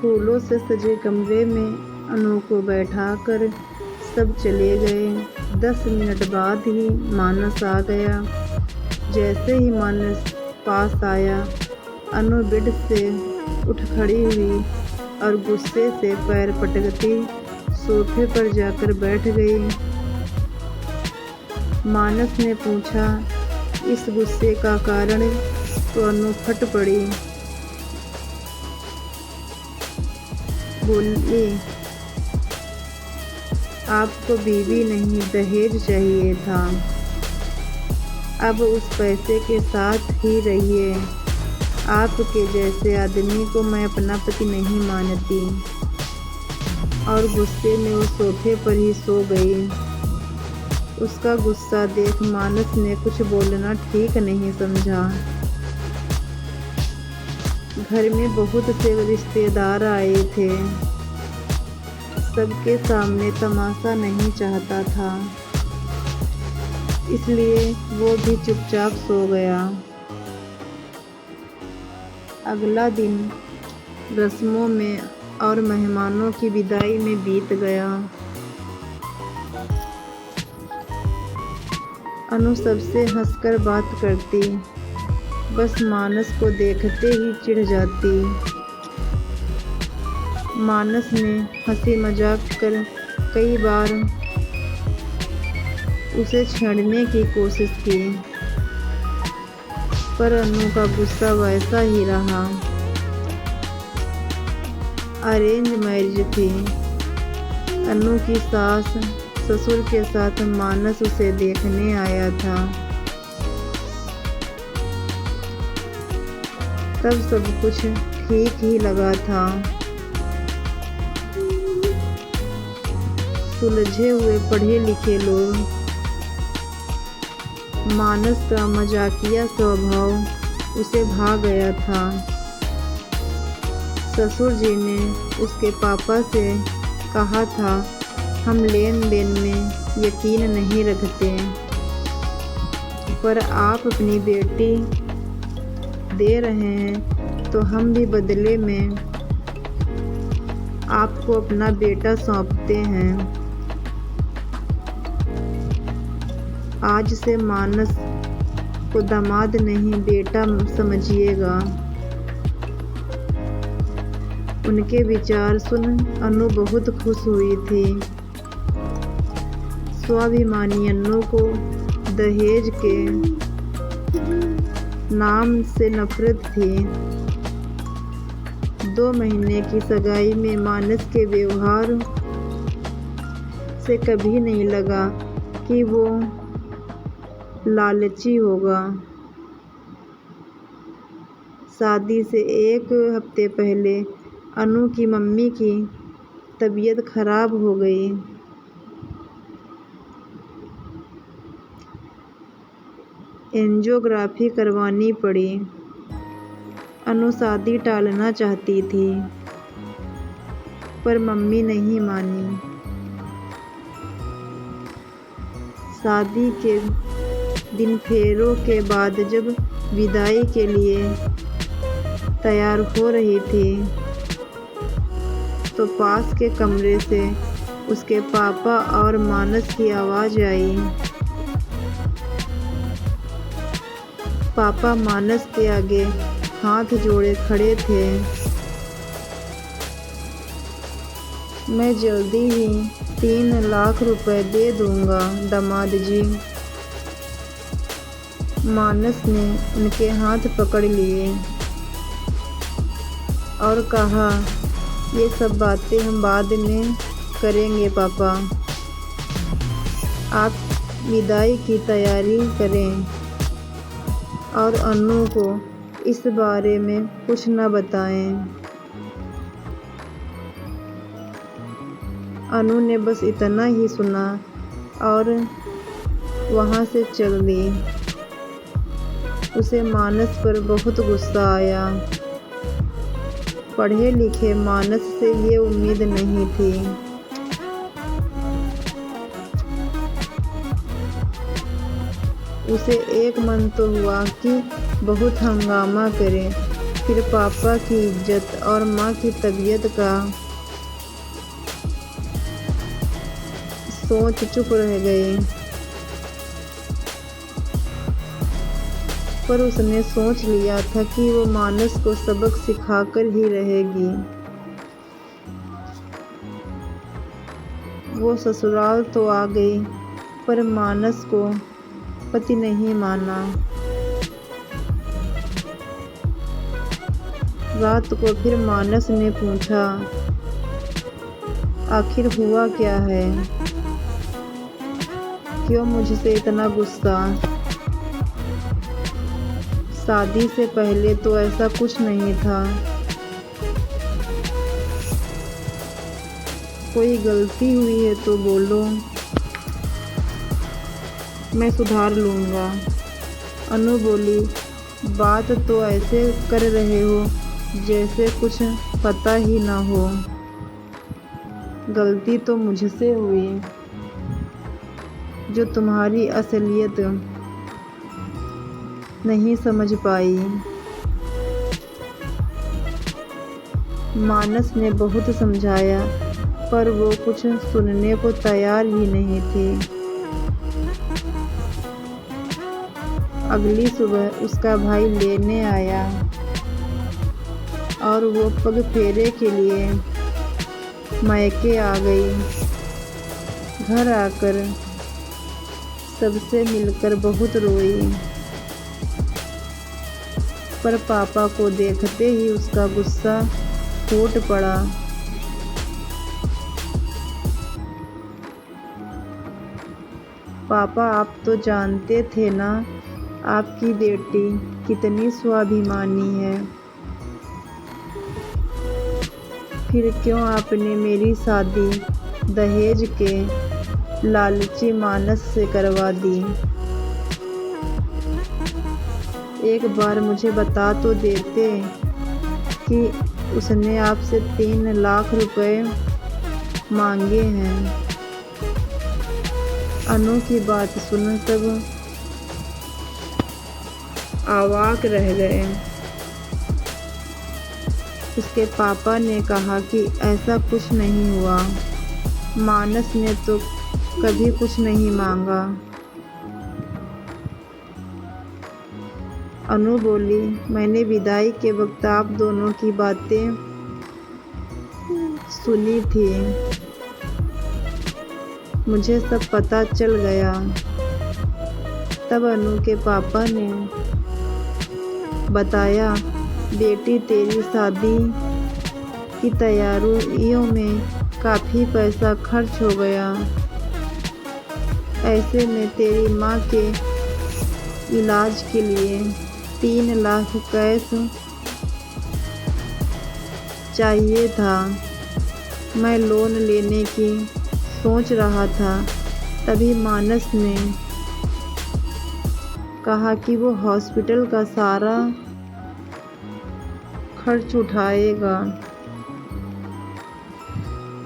फूलों से सजे कमरे में अनु को बैठाकर सब चले गए। 10 मिनट बाद ही मानस आ गया। जैसे ही मानस पास आया, अनु बेड से उठ खड़ी हुई और गुस्से से पैर पटकती सोफे पर जाकर बैठ गई। मानस ने पूछा, इस गुस्से का कारण? तो अनु फट पड़ी, बोली, आपको बीवी नहीं दहेज चाहिए था। अब उस पैसे के साथ ही रहिए। आपके जैसे आदमी को मैं अपना पति नहीं मानती। और गुस्से में वो सोफे पर ही सो गई। उसका गुस्सा देख मानस ने कुछ बोलना ठीक नहीं समझा। घर में बहुत से रिश्तेदार आए थे। सबके सामने तमाशा नहीं चाहता था, इसलिए वो भी चुपचाप सो गया। अगला दिन रस्मों में और मेहमानों की विदाई में बीत गया। अनु सबसे हंसकर बात करती, बस मानस को देखते ही चिढ़ जाती। मानस ने हंसी मजाक कर कई बार उसे छेड़ने की कोशिश की, पर अनु का गुस्सा वैसा ही रहा। अरेंज मैरिज थी। अनु की सास ससुर के साथ मानस उसे देखने आया था। तब सब कुछ ठीक ही लगा था। सुलझे हुए पढ़े लिखे लोग। मानस का मजाकिया स्वभाव उसे भा गया था। ससुर जी ने उसके पापा से कहा था, हम लेन देन में यकीन नहीं रखते, पर आप अपनी बेटी दे रहे हैं तो हम भी बदले में आपको अपना बेटा सौंपते हैं। आज से मानस को दामाद नहीं बेटा समझिएगा। उनके विचार सुन अनु बहुत खुश हुई थी। स्वाभिमानी अनु को दहेज के नाम से नफरत थी। 2 महीने की सगाई में मानस के व्यवहार से कभी नहीं लगा कि वो लालची होगा। शादी से 1 हफ्ते पहले अनु की मम्मी की तबीयत खराब हो गई। एंजियोग्राफी करवानी पड़ी। अनु शादी टालना चाहती थी, पर मम्मी नहीं मानी। शादी के दिन फेरों के बाद जब विदाई के लिए तैयार हो रही थी, तो पास के कमरे से उसके पापा और मानस की आवाज़ आई। पापा मानस के आगे हाथ जोड़े खड़े थे। मैं जल्दी ही 3 लाख रुपए दे दूंगा दामाद जी। मानस ने उनके हाथ पकड़ लिए और कहा, ये सब बातें हम बाद में करेंगे पापा। आप विदाई की तैयारी करें और अनु को इस बारे में कुछ न बताएं। अनु ने बस इतना ही सुना और वहाँ से चल दी। उसे मानस पर बहुत गुस्सा आया। पढ़े लिखे मानस से ये उम्मीद नहीं थी। उसे एक मन तो हुआ कि बहुत हंगामा करे, फिर पापा की इज्जत और माँ की तबीयत का सोच चुप रह गए। पर उसने सोच लिया था कि वो मानस को सबक सिखाकर ही रहेगी। वो ससुराल तो आ गई पर मानस को पति नहीं माना। रात को फिर मानस ने पूछा, आखिर हुआ क्या है? क्यों मुझसे इतना गुस्सा? शादी से पहले तो ऐसा कुछ नहीं था। कोई गलती हुई है तो बोलो, मैं सुधार लूँगा। अनु बोली, बात तो ऐसे कर रहे हो जैसे कुछ पता ही ना हो। गलती तो मुझसे हुई, जो तुम्हारी असलियत नहीं समझ पाई। मानस ने बहुत समझाया पर वो कुछ सुनने को तैयार ही नहीं थी। अगली सुबह उसका भाई लेने आया और वो पग फेरे के लिए मायके आ गई। घर आकर सबसे मिलकर बहुत रोई, पर पापा को देखते ही उसका गुस्सा फूट पड़ा। पापा, आप तो जानते थे ना आपकी बेटी कितनी स्वाभिमानी है, फिर क्यों आपने मेरी शादी दहेज के लालची मानस से करवा दी? एक बार मुझे बता तो देते कि उसने आपसे 3 लाख रुपए मांगे हैं। अनु की बात सुन सब अवाक रह गए। उसके पापा ने कहा कि ऐसा कुछ नहीं हुआ, मानस ने तो कभी कुछ नहीं मांगा। अनु बोली, मैंने विदाई के वक्त आप दोनों की बातें सुनी थी, मुझे सब पता चल गया। तब अनु के पापा ने बताया, बेटी तेरी शादी की तैयारियों में काफ़ी पैसा खर्च हो गया। ऐसे में तेरी माँ के इलाज के लिए 3 लाख कैश चाहिए था। मैं लोन लेने की सोच रहा था, तभी मानस ने कहा कि वो हॉस्पिटल का सारा खर्च उठाएगा।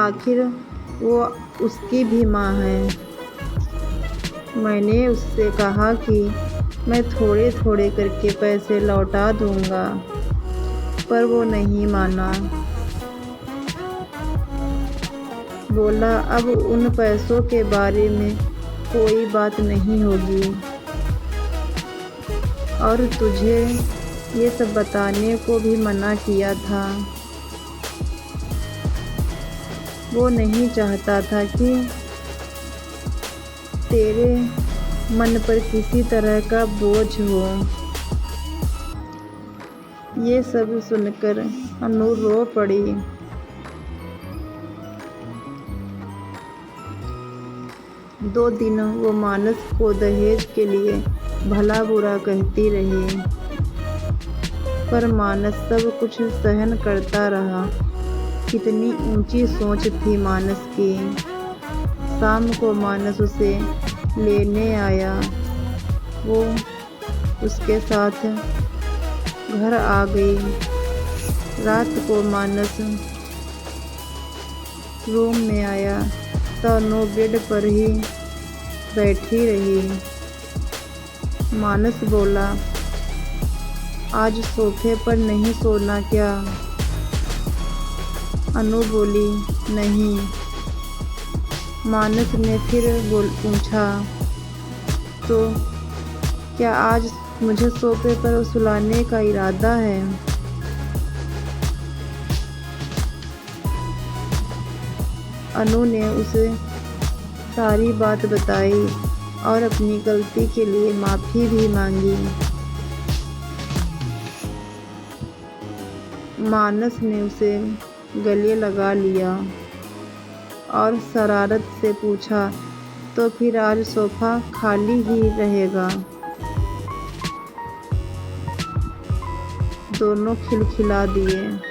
आखिर वो उसकी भी माँ है। मैंने उससे कहा कि मैं थोड़े थोड़े करके पैसे लौटा दूंगा, पर वो नहीं माना। बोला, अब उन पैसों के बारे में कोई बात नहीं होगी और तुझे ये सब बताने को भी मना किया था। वो नहीं चाहता था कि तेरे मन पर किसी तरह का बोझ हो। ये सब सुनकर अनु रो पड़ी। दो दिन वो मानस को दहेज के लिए भला बुरा कहती रही, पर मानस सब कुछ सहन करता रहा। कितनी ऊंची सोच थी मानस की। शाम को मानस उसे लेने आया। वो उसके साथ घर आ गई। रात को मानस रूम में आया तो अनु बेड पर ही बैठी रही। मानस बोला, आज सोफे पर नहीं सोना क्या? अनु बोली, नहीं। मानस ने फिर पूछा, तो क्या आज मुझे सोफे पर सुलाने का इरादा है? अनु ने उसे सारी बात बताई और अपनी गलती के लिए माफ़ी भी मांगी। मानस ने उसे गले लगा लिया और शरारत से पूछा, तो फिर आज सोफ़ा खाली ही रहेगा? दोनों खिलखिला दिए।